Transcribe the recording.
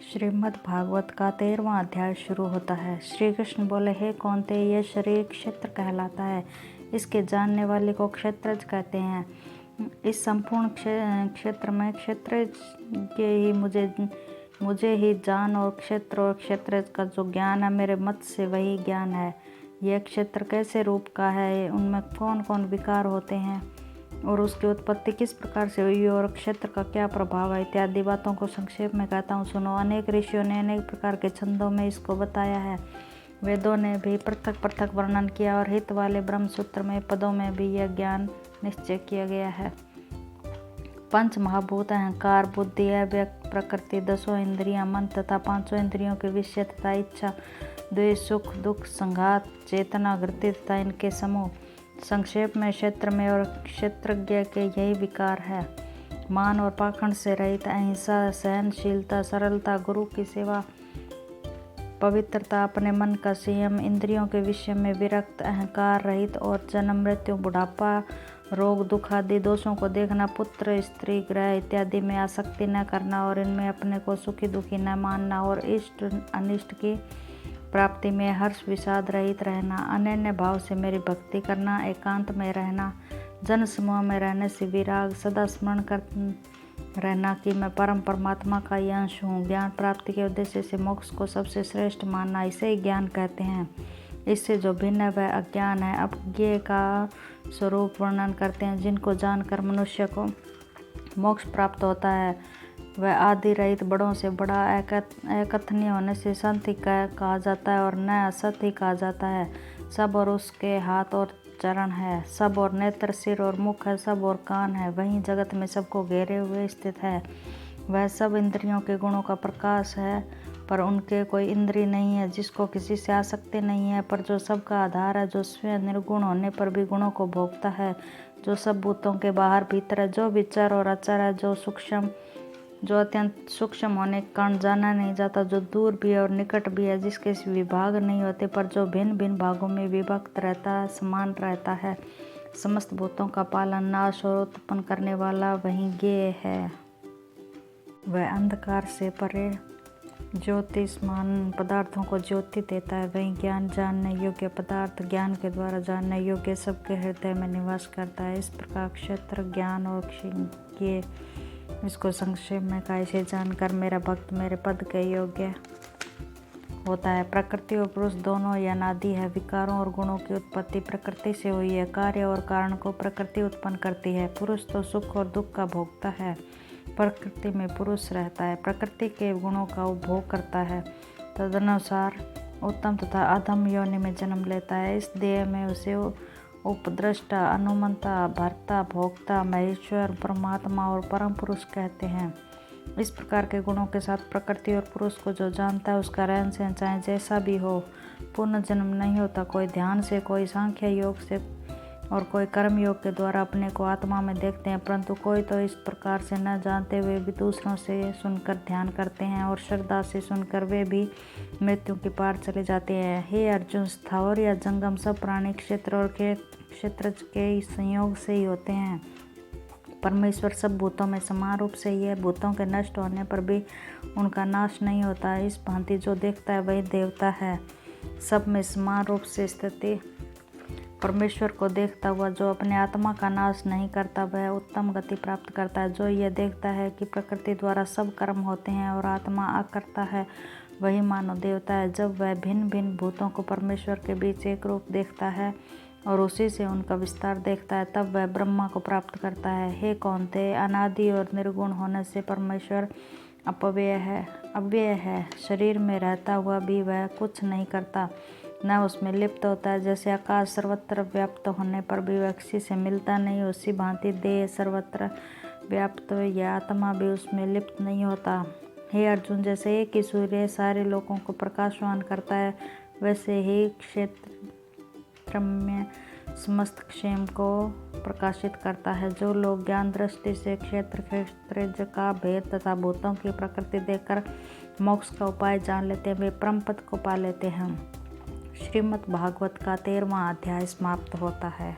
श्रीमद् भागवत का 13वां अध्याय शुरू होता है। श्री कृष्ण बोले, हे कौन्ते, ये शरीर क्षेत्र कहलाता है। इसके जानने वाले को क्षेत्रज कहते हैं। इस संपूर्ण क्षेत्र में क्षेत्रज के ही मुझे ही जान और क्षेत्रज का जो ज्ञान है मेरे मत से वही ज्ञान है। यह क्षेत्र कैसे रूप का है, उनमें कौन कौन विकार होते हैं और उसकी उत्पत्ति किस प्रकार से हुई और क्षेत्र का क्या प्रभाव है, इत्यादि बातों को संक्षेप में कहता हूँ, सुनो। अनेक ऋषियों ने अनेक प्रकार के छंदों में इसको बताया है। वेदों ने भी पृथक पृथक वर्णन किया और हित वाले ब्रह्म सूत्र में पदों में भी यह ज्ञान निश्चय किया गया है। पंच महाभूत, अहंकार, बुद्धि, अव्यक्त प्रकृति, 10 इंद्रियां, मन तथा 5 इंद्रियों के विषय तथा इच्छा, द्वेष, सुख दुख, संघात, चेतना, वृत्ति तथा इनके समूह। संक्षेप में क्षेत्र में और क्षेत्रज्ञ के यही विकार है। मान और पाखंड से रहित, अहिंसा, सहनशीलता, सरलता, गुरु की सेवा, पवित्रता, अपने मन का संयम, इंद्रियों के विषय में विरक्त, अहंकार रहित और जन्म मृत्यु, बुढ़ापा, रोग, दुख आदि दोषों को देखना, पुत्र, स्त्री, ग्रह इत्यादि में आसक्ति न करना और इनमें अपने को सुखी दुखी न मानना और इष्ट अनिष्ट की प्राप्ति में हर्ष विषाद रहित रहना, अनन्य भाव से मेरी भक्ति करना, एकांत में रहना, जन समूह में रहने से विराग, सदा स्मरण कर रहना कि मैं परम परमात्मा का ही अंश हूँ, ज्ञान प्राप्ति के उद्देश्य से मोक्ष को सबसे श्रेष्ठ मानना, इसे ही ज्ञान कहते हैं। इससे जो भिन्न है वह अज्ञान है। अब ज्ञेय का स्वरूप वर्णन करते हैं। जिनको जानकर मनुष्य को मोक्ष प्राप्त होता है वह आदि रहित, बड़ों से बड़ा, अकथनीय होने से संत ही कहा जाता है और न असत ही कहा जाता है। सब और उसके हाथ और चरण है, सब और नेत्र, सिर और मुख है, सब और कान है, वहीं जगत में सबको घेरे हुए स्थित है। वह सब इंद्रियों के गुणों का प्रकाश है पर उनके कोई इंद्रिय नहीं है, जिसको किसी से आसक्ति नहीं है, पर जो सबका आधार है, जो स्वयं निर्गुण होने पर भी गुणों को भोगता है, जो सब भूतों के बाहर भीतर है, जो विचार और अचर है, जो अत्यंत सूक्ष्म होने के कारण जाना नहीं जाता, जो दूर भी है और निकट भी है, जिसके विभाग नहीं होते पर जो भिन्न भिन्न भागों में विभक्त रहता है, समान रहता है, समस्त भूतों का पालन, नाश और उत्पन्न करने वाला वही ज्ञेय है। वह अंधकार से परे ज्योतिषमान पदार्थों को ज्योति देता है, वही ज्ञान जानने योग्य पदार्थ ज्ञान के द्वारा जानने योग्य सबके हृदय में निवास करता है। इस प्रकार क्षेत्र, ज्ञान और ज्ञेय, इसको संक्षेप में कैसे जानकर मेरा भक्त मेरे पद के योग्य होता है। प्रकृति और पुरुष दोनों ही अनादि है। विकारों और गुणों की उत्पत्ति प्रकृति से हुई है। कार्य और कारण को प्रकृति उत्पन्न करती है। पुरुष तो सुख और दुख का भोगता है। प्रकृति में पुरुष रहता है, प्रकृति के गुणों का उपभोग करता है, तदनुसार उत्तम तथा अधम योनि में जन्म लेता है। इस देह में उसे उपद्रष्टा, अनुमंता, भर्ता, भोक्ता, महेश्वर, परमात्मा और परम पुरुष कहते हैं। इस प्रकार के गुणों के साथ प्रकृति और पुरुष को जो जानता है उसका रहन सहन चाहे जैसा भी हो, पुनर्जन्म नहीं होता। कोई ध्यान से, कोई सांख्य योग से और कोई कर्म योग के द्वारा अपने को आत्मा में देखते हैं, परंतु कोई तो इस प्रकार से न जानते हुए भी दूसरों से सुनकर ध्यान करते हैं और श्रद्धा से सुनकर वे भी मृत्यु के पार चले जाते हैं। हे अर्जुन, स्थावर या जंगम सब प्राणी क्षेत्र और क्षेत्र के संयोग से ही होते हैं। परमेश्वर सब भूतों में समान रूप से ही है। भूतों के नष्ट होने पर भी उनका नाश नहीं होता। इस भांति जो देखता है वही देवता है। सब में समान रूप से स्थिति परमेश्वर को देखता हुआ जो अपने आत्मा का नाश नहीं करता वह उत्तम गति प्राप्त करता है। जो यह देखता है कि प्रकृति द्वारा सब कर्म होते हैं और आत्मा अकर्ता है, वही मानव देवता है। जब वह भिन्न भिन्न भूतों को परमेश्वर के बीच एक रूप देखता है और उसी से उनका विस्तार देखता है, तब वह ब्रह्मा को प्राप्त करता है। हे कौन्तेय, अनादि और निर्गुण होने से परमेश्वर अव्यय है। शरीर में रहता हुआ भी वह कुछ नहीं करता, न उसमें लिप्त होता है। जैसे आकाश सर्वत्र व्याप्त होने पर भी वह किसी से मिलता नहीं, उसी भांति देह सर्वत्र व्याप्त यह आत्मा भी उसमें लिप्त नहीं होता। हे अर्जुन, जैसे एक ही सूर्य सारे लोगों को प्रकाशवान करता है, वैसे ही क्षेत्र में समस्त क्षेम को प्रकाशित करता है। जो लोग ज्ञान दृष्टि से क्षेत्रज का भेद तथा भूतों की प्रकृति देखकर मोक्ष का उपाय जान लेते हैं, वे परम पद को पा लेते हैं। श्रीमद् भागवत का 13वां अध्याय समाप्त होता है।